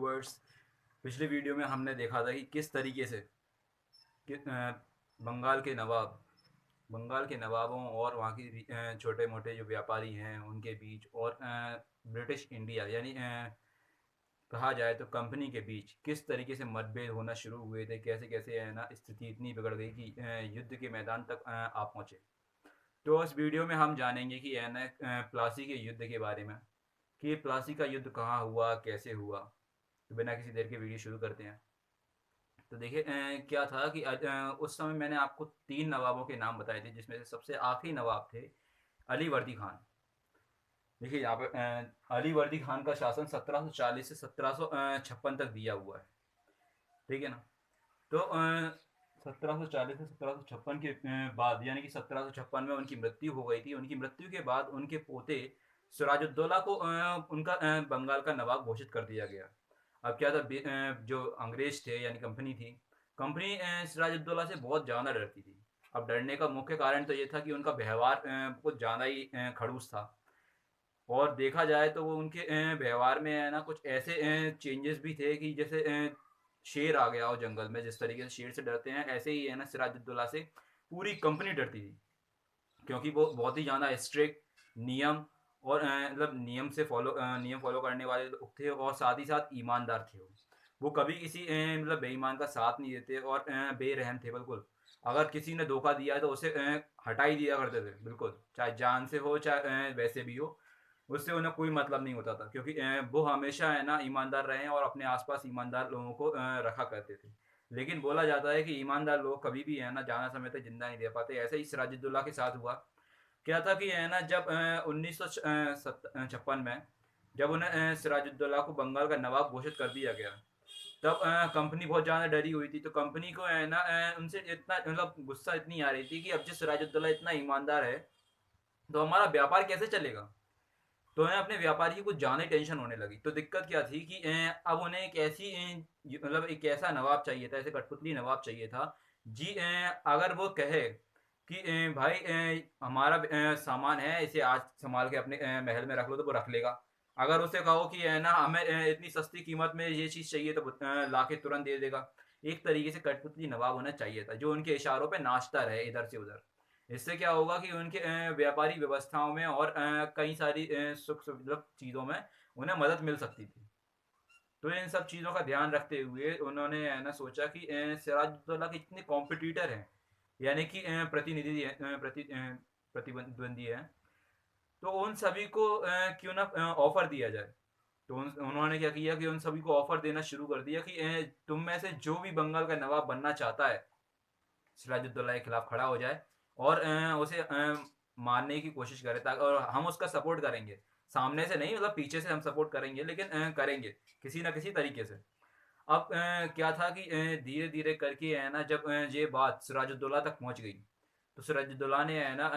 Viewers, पिछले video में हमने देखा था कि किस तरीके से बंगाल के नवाबों और वहाँ की छोटे मोटे जो व्यापारी हैं उनके बीच और ब्रिटिश इंडिया यानी कहा जाए तो कंपनी के बीच किस तरीके से मतभेद होना शुरू हुए थे, कैसे कैसे है ना स्थिति इतनी बिगड़ गई कि युद्ध के मैदान तक आ पहुँचे। तो इस वीडियो में हम जानेंगे कि है ना प्लासी के युद्ध के बारे में, कि ये प्लासी का युद्ध कहाँ हुआ, कैसे हुआ। तो बिना किसी देर के वीडियो शुरू करते हैं। तो देखिए क्या था कि उस समय मैंने आपको 3 नवाबों के नाम बताए थे, जिसमें से सबसे आखिरी नवाब थे अली वर्दी खान। देखिए यहाँ पे अली वर्दी खान का शासन 1740 से 1756 तक दिया हुआ है। ठीक है ना। तो 1740 से 1756 के बाद यानी कि 1756 में उनकी मृत्यु हो गई थी। उनकी मृत्यु के बाद उनके पोते सिराजुद्दौला को उनका बंगाल का नवाब घोषित कर दिया गया। अब क्या था, जो अंग्रेज थे यानी कंपनी थी, कंपनी सिराजुद्दौला से बहुत ज़्यादा डरती थी। अब डरने का मुख्य कारण तो ये था कि उनका व्यवहार कुछ ज़्यादा ही खड़ूस था। और देखा जाए तो वो उनके व्यवहार में है ना कुछ ऐसे चेंजेस भी थे कि जैसे शेर आ गया हो जंगल में, जिस तरीके से शेर से डरते हैं ऐसे ही है ना सिराजुद्दौला से पूरी कंपनी डरती थी। क्योंकि वो बहुत ही ज़्यादा स्ट्रिक्ट नियम और मतलब नियम फॉलो करने वाले लोग थे, और साथ ही साथ ईमानदार थे वो कभी किसी मतलब बेईमान का साथ नहीं देते, और बेरहम थे बिल्कुल। अगर किसी ने धोखा दिया है तो उसे हटा ही दिया करते थे बिल्कुल, चाहे जान से हो चाहे वैसे भी हो। उससे उन्हें कोई मतलब नहीं होता था, क्योंकि वो हमेशा है ना ईमानदार रहे और अपने आसपास ईमानदार लोगों को रखा करते थे। लेकिन बोला जाता है कि ईमानदार लोग कभी भी है ना जाना समय तक जिंदा नहीं रह पाते। ऐसे ही सिराजुद्दौला के साथ हुआ। क्या था कि है ना जब 1956 में जब उन्हें सिराजुद्दौला को बंगाल का नवाब घोषित कर दिया गया, तब कंपनी बहुत ज़्यादा डरी हुई थी। तो कंपनी को है ना उनसे इतना मतलब गुस्सा इतनी आ रही थी कि अब जो सिराजुद्दौला इतना ईमानदार है तो हमारा व्यापार कैसे चलेगा। तो उन्हें अपने व्यापारी की कुछ ज़्यादा ही टेंशन होने लगी। तो दिक्कत क्या थी कि अब उन्हें एक ऐसी मतलब एक ऐसा नवाब चाहिए था, ऐसे कठपुतली नवाब चाहिए था जी। अगर वो कहे कि भाई हमारा सामान है, इसे आज संभाल के अपने महल में रख लो, तो वो रख लेगा। अगर उसे कहो कि है ना हमें इतनी सस्ती कीमत में ये चीज़ चाहिए, तो ला के तुरंत दे देगा। एक तरीके से कठपुतली नवाब होना चाहिए था जो उनके इशारों पे नाचता रहे इधर से उधर। इससे क्या होगा कि उनके व्यापारी व्यवस्थाओं में और कई सारी सुख सुविधा चीज़ों में उन्हें मदद मिल सकती थी। तो इन सब चीज़ों का ध्यान रखते हुए उन्होंने है ना सोचा कि सिराजुद्दौला के इतने कॉम्पिटिटर हैं, यानी कि प्रतिद्वंदी हैं, तो उन सभी को क्यों ना ऑफर दिया जाए। तो उन्होंने क्या किया कि उन सभी को ऑफर देना शुरू कर दिया कि तुम में से जो भी बंगाल का नवाब बनना चाहता है, सिराजुद्दौला के खिलाफ खड़ा हो जाए और उसे मारने की कोशिश करे, ताकि और हम उसका सपोर्ट करेंगे। सामने से नहीं, मतलब पीछे से हम सपोर्ट करेंगे, लेकिन करेंगे किसी ना किसी तरीके से। अब क्या था कि धीरे धीरे करके है ना जब ये बात सिराजुद्दौला तक पहुंच गई, तो सिराजुद्दौला ने है ना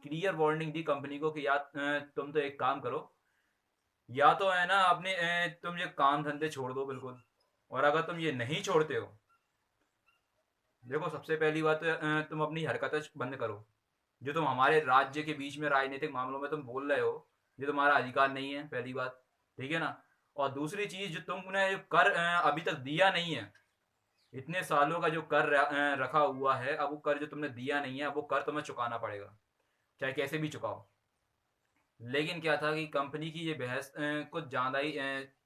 क्लियर वार्निंग दी कंपनी को कि यार तुम तो एक काम करो, या तो है ना अपने तुम ये काम धंधे छोड़ दो बिल्कुल, और अगर तुम ये नहीं छोड़ते हो, देखो सबसे पहली बात तो तुम अपनी हरकतें बंद करो। जो तुम हमारे राज्य के बीच में राजनीतिक मामलों में तुम बोल रहे हो, ये तुम्हारा अधिकार नहीं है, पहली बात। ठीक है ना। और दूसरी चीज, जो तुमने जो कर अभी तक दिया नहीं है, इतने सालों का जो कर रखा हुआ है, अब वो कर जो तुमने दिया नहीं है, अब वो कर तुम्हें चुकाना पड़ेगा, चाहे कैसे भी चुकाओ। लेकिन क्या था कि कंपनी की ये बहस कुछ ज़्यादा ही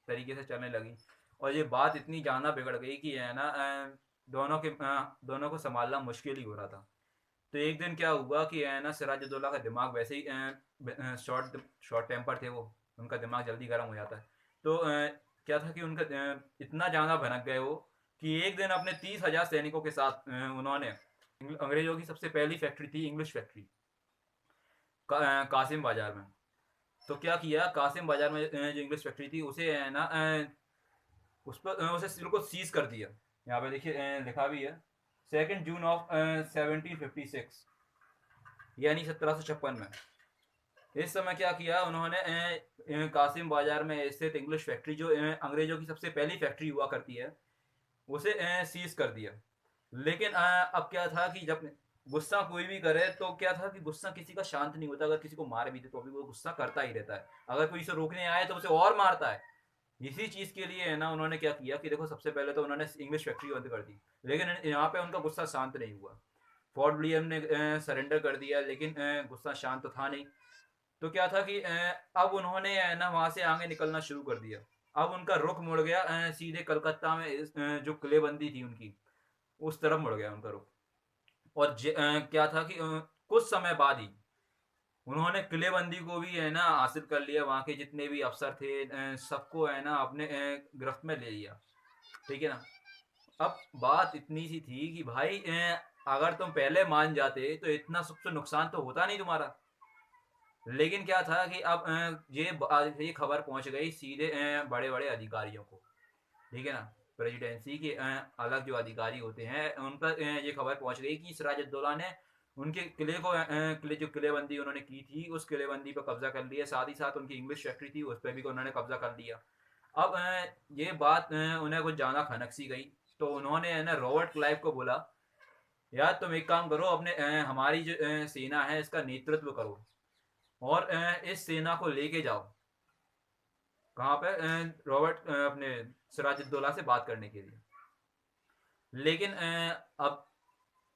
तरीके से चलने लगी, और ये बात इतनी ज़्यादा बिगड़ गई कि है ना दोनों को संभालना मुश्किल ही हो रहा था। तो एक दिन क्या हुआ कि है ना सिराजुद्दौला का दिमाग वैसे ही शॉर्ट शॉर्ट टेम्पर थे वो, उनका दिमाग जल्दी गर्म हो जाता है। तो क्या था कि उनका इतना ज़्यादा भनक गए वो कि एक दिन अपने 30,000 सैनिकों के साथ उन्होंने अंग्रेजों की सबसे पहली फैक्ट्री थी इंग्लिश फैक्ट्री, कासिम बाजार में। तो क्या किया, कासिम बाजार में जो इंग्लिश फैक्ट्री थी उसे है ना उस पर उसे बिल्कुल सीज कर दिया। यहाँ पे देखिए लिखा भी है 2 जून ऑफ 1756, यानी 1756 में। इस समय क्या किया उन्होंने, कासिम बाजार में स्थित इंग्लिश फैक्ट्री जो अंग्रेजों की सबसे पहली फैक्ट्री हुआ करती है, उसे सीज कर दिया। लेकिन अब क्या था कि जब गुस्सा कोई भी करे तो क्या था कि गुस्सा किसी का शांत नहीं होता। अगर किसी को मार भी दे तो भी वो गुस्सा करता ही रहता है, अगर कोई इसे रोकने आए तो उसे और मारता है। इसी चीज़ के लिए है ना उन्होंने क्या किया कि देखो, सबसे पहले तो उन्होंने इंग्लिश फैक्ट्री बंद कर दी, लेकिन यहाँ पे उनका गुस्सा शांत नहीं हुआ। फोर्ट विलियम ने सरेंडर कर दिया, लेकिन गुस्सा शांत तो था नहीं। तो क्या था कि अब उन्होंने ना वहां से आगे निकलना शुरू कर दिया। अब उनका रुख मुड़ गया सीधे कलकत्ता में जो किलेबंदी थी उनकी, उस तरफ मुड़ गया उनका रुख। और क्या था कि कुछ समय बाद ही उन्होंने किलेबंदी को भी है ना हासिल कर लिया। वहां के जितने भी अफसर थे सबको है ना अपने गिरफ्त में ले लिया। ठीक है ना। अब बात इतनी सी थी कि भाई अगर तुम पहले मान जाते तो इतना सबसे नुकसान तो होता नहीं तुम्हारा। लेकिन क्या था कि अब ये खबर पहुंच गई सीधे बड़े बड़े अधिकारियों को। ठीक है ना। प्रेसिडेंसी के अलग जो अधिकारी होते हैं उन पर ये खबर पहुंच गई कि सिराजुद्दौला ने उनके किले को जो किलेबंदी उन्होंने की थी उस किलेबंदी पर कब्जा कर लिया। साथ ही साथ उनकी इंग्लिश फैक्ट्री थी उस पर भी उन्होंने कब्जा कर लिया। अब ये बात उन्हें कुछ ज़्यादा खनक सी गई। तो उन्होंने है ना रॉबर्ट क्लाइव को बोला, यार तुम एक काम करो, अपने हमारी जो सेना है इसका नेतृत्व करो और इस सेना को लेके जाओ। कहाँ पे? रॉबर्ट अपने सिराजुद्दौला से बात करने के लिए। लेकिन अब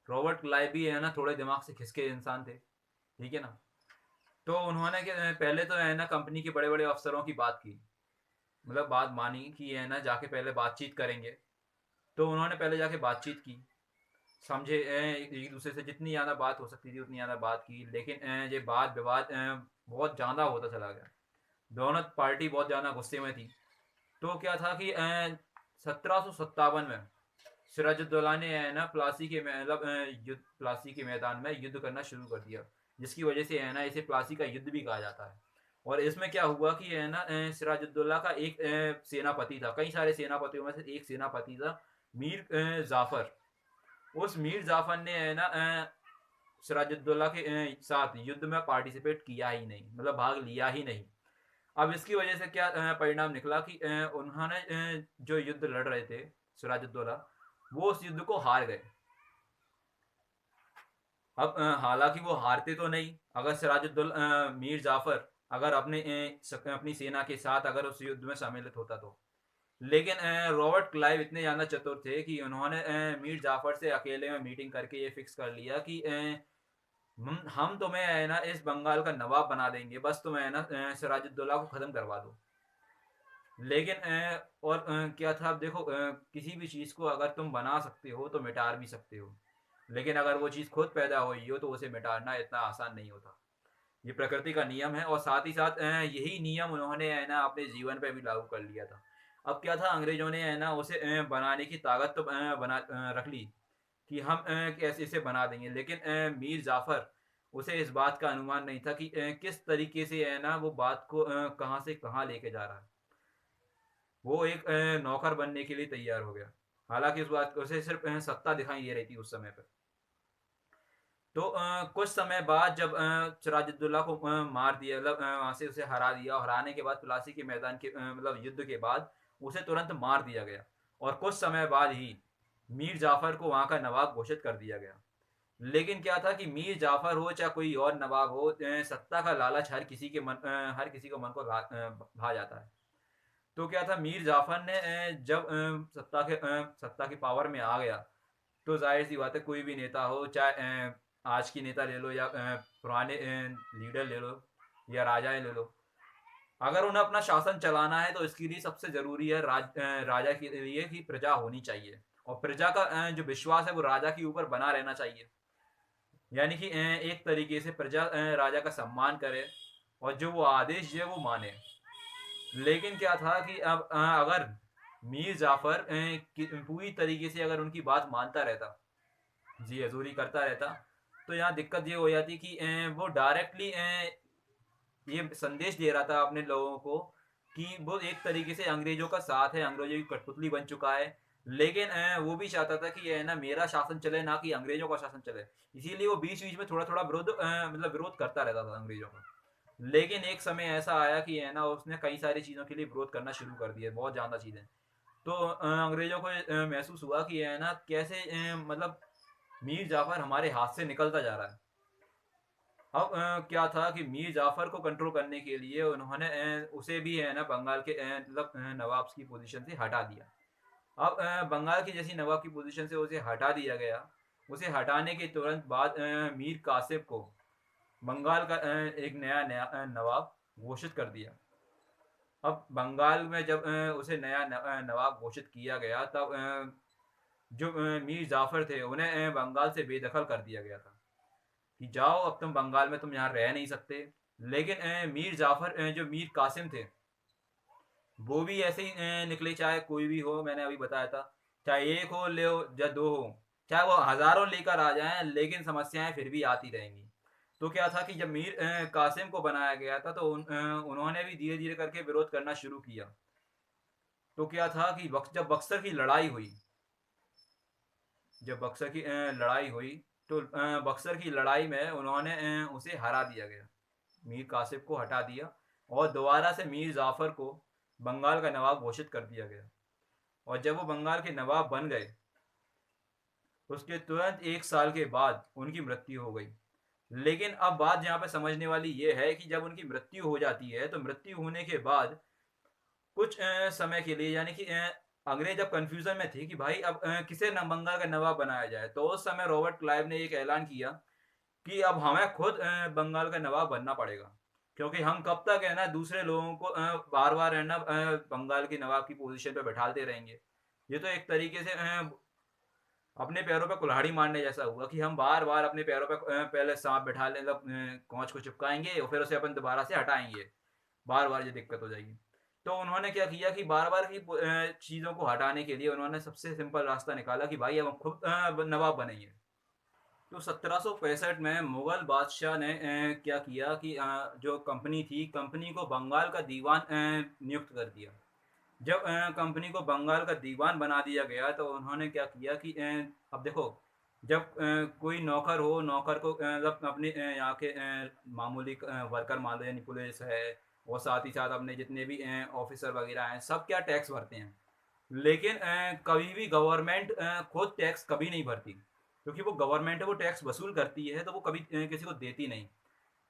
रॉबर्ट क्लाइव भी है ना थोड़े दिमाग से खिसके इंसान थे। ठीक है ना। तो उन्होंने पहले तो है ना कंपनी के बड़े बड़े अफसरों की बात की, मतलब बात मानी कि है ना जाके पहले बातचीत करेंगे। तो उन्होंने पहले जाके बातचीत की, समझे, एक दूसरे से जितनी ज़्यादा बात हो सकती थी उतनी ज़्यादा बात की। लेकिन ये बात विवाद बहुत ज़्यादा होता चला गया। दोनों पार्टी बहुत ज़्यादा गुस्से में थी। तो क्या था कि 1757 में सिराजुद्दौला ने है ना प्लासी के मतलब युद्ध प्लासी के मैदान में युद्ध करना शुरू कर दिया, जिसकी वजह से है ना इसे प्लासी का युद्ध भी कहा जाता है। और इसमें क्या हुआ कि है ना सिराजुद्दौला का एक सेनापति था, कई सारे सेनापतियों में से एक सेनापति था, मीर जाफर। उस मीर जाफर ने है ना सिराजुद्दौला के साथ युद्ध में पार्टिसिपेट किया ही नहीं, मतलब भाग लिया ही नहीं। अब इसकी वजह से क्या परिणाम निकला कि उन्होंने जो युद्ध लड़ रहे थे सिराजुद्दौला, वो उस युद्ध को हार गए। अब हालांकि वो हारते तो नहीं, अगर सिराजुद्दौला मीर जाफर अगर अपनी सेना के साथ अगर उस युद्ध में सम्मिलित होता तो। लेकिन रॉबर्ट क्लाइव इतने ज़्यादा चतुर थे कि उन्होंने मीर जाफर से अकेले में मीटिंग करके ये फिक्स कर लिया कि हम तुम्हें है ना इस बंगाल का नवाब बना देंगे, बस तुम है ना सिराजुद्दौला को ख़त्म करवा दो। लेकिन और क्या था, अब देखो किसी भी चीज़ को अगर तुम बना सकते हो तो मिटा भी सकते हो, लेकिन अगर वो चीज़ खुद पैदा हुई हो तो उसे मिटाना इतना आसान नहीं होता। ये प्रकृति का नियम है। और साथ ही साथ यही नियम उन्होंने है ना अपने जीवन पे भी लागू कर लिया था। अब क्या था, अंग्रेजों ने है ना उसे बनाने की ताकत तो रख ली कि हम कैसे इसे बना देंगे। लेकिन मीर जाफर, उसे इस बात का अनुमान नहीं था कि किस तरीके से है ना वो बात को कहाँ से कहाँ लेके जा रहा है। वो एक नौकर बनने के लिए तैयार हो गया। हालांकि उस बात उसे सिर्फ सत्ता दिखाई दे रही थी उस समय पर। तो कुछ समय बाद जब सिराजुद्दौला को मार दिया, मतलब वहां से उसे हरा दिया, और हराने के बाद प्लासी के मैदान के मतलब युद्ध के बाद उसे तुरंत मार दिया गया। और कुछ समय बाद ही मीर जाफर को वहां का नवाब घोषित कर दिया गया। लेकिन क्या था कि मीर जाफर हो चाहे कोई और नवाब हो, सत्ता का लालच हर किसी को मन को भा जाता है। तो क्या था, मीर जाफर ने जब सत्ता के पावर में आ गया, तो जाहिर सी बात है कोई भी नेता हो, चाहे आज की नेता ले लो या पुराने लीडर ले लो या राजा ले लो, अगर उन्हें अपना शासन चलाना है तो इसके लिए सबसे जरूरी है राजा के लिए कि प्रजा होनी चाहिए। और प्रजा का जो विश्वास है वो राजा के ऊपर बना रहना चाहिए। यानी कि एक तरीके से प्रजा राजा का सम्मान करे और जो वो आदेश है वो माने। लेकिन क्या था कि अब अगर मीर जाफर पूरी तरीके से अगर उनकी बात मानता रहता, जी हजूरी करता रहता, तो यहाँ दिक्कत ये हो जाती कि वो डायरेक्टली ये संदेश दे रहा था अपने लोगों को कि वो एक तरीके से अंग्रेजों का साथ है, अंग्रेजों की कठपुतली बन चुका है। लेकिन वो भी चाहता था कि है ना मेरा शासन चले, ना कि अंग्रेजों का शासन चले। इसीलिए वो बीच बीच में थोड़ा थोड़ा मतलब विरोध करता रहता था अंग्रेजों का। लेकिन एक समय ऐसा आया कि है ना उसने कई सारी चीज़ों के लिए विरोध करना शुरू कर दिया, बहुत ज़्यादा चीज़ें। तो अंग्रेजों को महसूस हुआ कि है ना कैसे मतलब मीर जाफर हमारे हाथ से निकलता जा रहा है। अब क्या था कि मीर जाफर को कंट्रोल करने के लिए उन्होंने उसे भी है ना बंगाल के मतलब नवाब की पोजीशन से हटा दिया। अब बंगाल की जैसी नवाब की पोजीशन से उसे हटा दिया गया। उसे हटाने के तुरंत बाद मीर कासिम को बंगाल का एक नया नया नवाब घोषित कर दिया। अब बंगाल में जब उसे नया नवाब घोषित किया गया तब जो मीर जाफर थे उन्हें बंगाल से बेदखल कर दिया गया था कि जाओ अब तुम बंगाल में, तुम यहाँ रह नहीं सकते। लेकिन मीर जाफर जो मीर कासिम थे वो भी ऐसे ही निकले, चाहे कोई भी हो, मैंने अभी बताया था, चाहे एक हो ले हो या दो हो, चाहे वो हजारों लेकर आ जाएं, लेकिन समस्याएं फिर भी आती रहेंगी। तो क्या था कि जब मीर कासिम को बनाया गया था तो उन्होंने भी धीरे धीरे करके विरोध करना शुरू किया। तो क्या था कि जब बक्सर की लड़ाई हुई, जब बक्सर की लड़ाई हुई तो बक्सर की लड़ाई में उन्होंने उसे हरा दिया गया, मीर कासिम को हटा दिया और दोबारा से मीर जाफर को बंगाल का नवाब घोषित कर दिया गया। और जब वो बंगाल के नवाब बन गए उसके तुरंत एक साल के बाद उनकी मृत्यु हो गई। लेकिन अब बात यहाँ पे समझने वाली ये है कि जब उनकी मृत्यु हो जाती है तो मृत्यु होने के बाद कुछ समय के लिए, यानी कि अंग्रेज अब कंफ्यूजन में थे कि भाई अब किसे न बंगाल का नवाब बनाया जाए। तो उस समय रॉबर्ट क्लाइव ने एक ऐलान किया कि अब हमें खुद बंगाल का नवाब बनना पड़ेगा, क्योंकि हम कब तक है ना दूसरे लोगों को बार बार है ना बंगाल के नवाब की पोजीशन पे बैठाते रहेंगे। ये तो एक तरीके से अपने पैरों पे कुल्हाड़ी मारने जैसा हुआ कि हम बार बार अपने पैरों पे पहले सांप बैठा लें, मतलब कोंच को चिपकाएंगे और फिर उसे अपन दोबारा से हटाएंगे, बार बार ये दिक्कत हो जाएगी। तो उन्होंने क्या किया कि बार बार की चीज़ों को हटाने के लिए उन्होंने सबसे सिंपल रास्ता निकाला कि भाई अब हम खुद नवाब बनेंगे। तो 1765 में मुगल बादशाह ने क्या किया कि जो कंपनी थी, कंपनी को बंगाल का दीवान नियुक्त कर दिया। जब कंपनी को बंगाल का दीवान बना दिया गया तो उन्होंने क्या किया कि अब देखो, जब कोई नौकर हो, नौकर को मतलब अपने यहाँ के मामूली वर्कर मान लो, यानी पुलिस है, और साथ ही साथ अपने जितने भी ऑफिसर वगैरह हैं, सब क्या टैक्स भरते हैं। लेकिन कभी भी गवर्नमेंट खुद टैक्स कभी नहीं भरती, क्योंकि वो गवर्नमेंट है, वो टैक्स वसूल करती है तो वो कभी किसी को देती नहीं।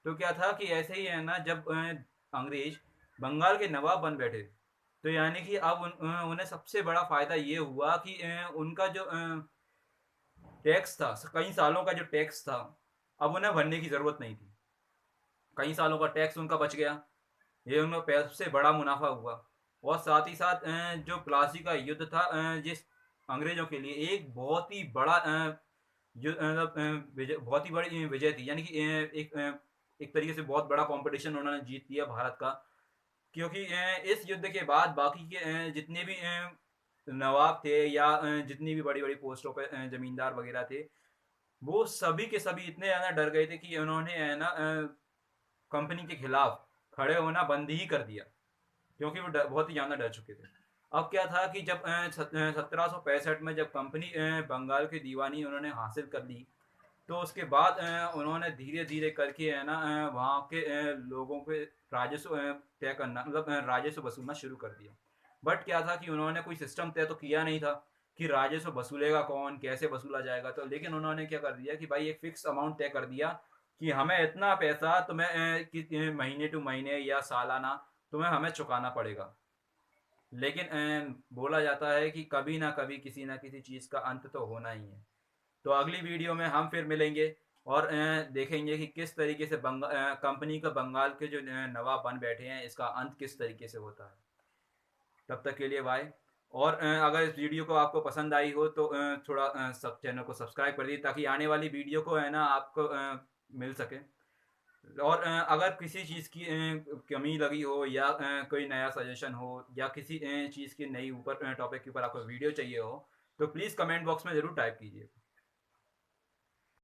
तो क्या था कि ऐसे ही है ना, जब अंग्रेज बंगाल के नवाब बन बैठे तो यानी कि अब उन्हें सबसे बड़ा फायदा ये हुआ कि उनका जो टैक्स था, कई सालों का जो टैक्स था, अब उन्हें भरने की जरूरत नहीं थी। कई सालों का टैक्स उनका बच गया। ये उनका सबसे बड़ा मुनाफा हुआ। और साथ ही साथ जो प्लासी का युद्ध था, जिस अंग्रेजों के लिए एक बहुत ही बड़ा मतलब बहुत ही बड़ी विजय थी, यानी कि एक तरीके से बहुत बड़ा कंपटीशन उन्होंने जीत लिया भारत का। क्योंकि इस युद्ध के बाद बाकी के जितने भी नवाब थे या जितनी भी बड़ी बड़ी पोस्टों पे जमींदार वगैरह थे, वो सभी के सभी इतने ज़्यादा डर गए थे कि उन्होंने है ना कंपनी के खिलाफ खड़े होना बंद ही कर दिया, क्योंकि वो बहुत ही ज़्यादा डर चुके थे। अब क्या था कि जब 1765 में जब कंपनी बंगाल की दीवानी उन्होंने हासिल कर ली तो उसके बाद उन्होंने धीरे धीरे करके है ना वहाँ के लोगों पे राजस्व तय करना, मतलब राजस्व वसूलना शुरू कर दिया। बट क्या था कि उन्होंने कोई सिस्टम तय तो किया नहीं था कि राजस्व वसूलेगा कौन, कैसे वसूला जाएगा। तो लेकिन उन्होंने क्या कर दिया कि भाई एक फिक्स अमाउंट तय कर दिया कि हमें इतना पैसा तुम्हें महीने टू महीने या सालाना तुम्हें हमें चुकाना पड़ेगा। लेकिन बोला जाता है कि कभी ना कभी किसी ना किसी चीज़ का अंत तो होना ही है। तो अगली वीडियो में हम फिर मिलेंगे और देखेंगे कि किस तरीके से कंपनी का बंगाल के जो नवाब बन बैठे हैं, इसका अंत किस तरीके से होता है। तब तक के लिए बाय। और अगर इस वीडियो को आपको पसंद आई हो तो थोड़ा सब चैनल को सब्सक्राइब कर दीजिए, ताकि आने वाली वीडियो को है ना आपको मिल सके। और अगर किसी चीज़ की कमी लगी हो या कोई नया सजेशन हो या किसी चीज़ की नई ऊपर टॉपिक के ऊपर आपको वीडियो चाहिए हो तो प्लीज़ कमेंट बॉक्स में ज़रूर टाइप कीजिए।